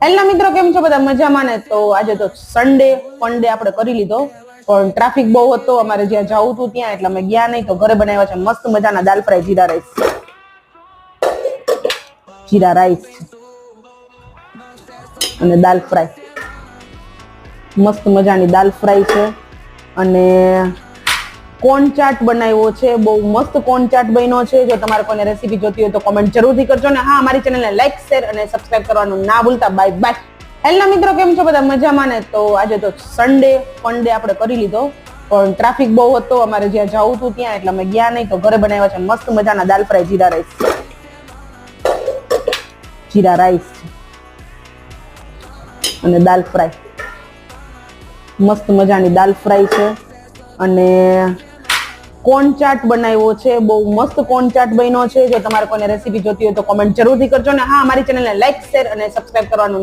Hello મિત્રો, કેમ છો બધા? મજામાં ને? તો આજે તો સન્ડે ફન ડે આપણે કરી લીધો, પણ ટ્રાફિક બહુ હતો અમારે જ્યાં જવું હતું ત્યાં, એટલે અમે ગયા નહીં. તો ઘરે બનાવ્યા છે મસ્ત મજાના દાલ ફ્રાય, જીરા રાઈસ અને દાલ ફ્રાય. મસ્ત મજાની દાલ ફ્રાય છે અને કોર્ન ચાટ બનાવ્યો છે. બહુ મસ્ત કોર્ન ચાટ બન્યો છે. જો તમારે કોઈને રેસીપી જોતી હોય તો કોમેન્ટ જરૂરથી કરજો ને હા, અમારી ચેનલને લાઈક, શેર અને સબસ્ક્રાઇબ કરવાનું ના ભૂલતા. Bye bye. હેલો મિત્રો, કેમ છો બધા? મજામાં ને? તો આજે તો સન્ડે ફન ડે આપણે કરી લીધો, પણ ટ્રાફિક બહુ હતો અમારે જ્યાં જવું હતું ત્યાં, એટલે અમે ગયા નહીં. તો ઘરે બનાવ્યા છે મસ્ત મજાના દાલ ફ્રાય, જીરા રાઈસ અને દાલ ફ્રાય. મસ્ત મજાની દાલ ફ્રાય છે અને કોર્ન ચાટ બનાવ્યો છે. બહુ મસ્ત કોર્ન ચાટ બન્યો છે. જો તમારે કોઈને રેસીપી જોતી હોય તો કોમેન્ટ જરૂરથી કરજો ને હા, અમારી ચેનલને લાઈક, શેર અને સબસ્ક્રાઇબ કરવાનું